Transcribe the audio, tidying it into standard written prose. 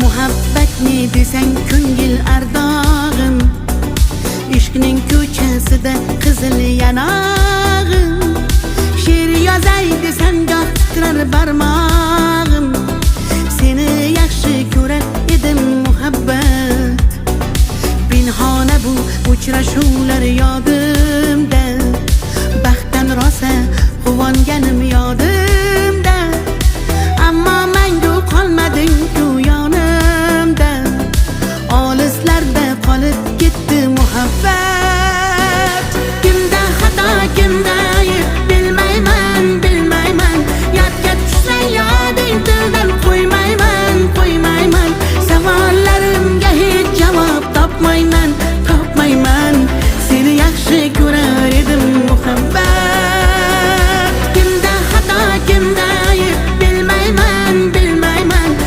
Muhabbat ne desang ko'ngil ardog'im, ishqning ko'chasida qizil yanog'im. She'r yozay desang goh titrar barmog'im,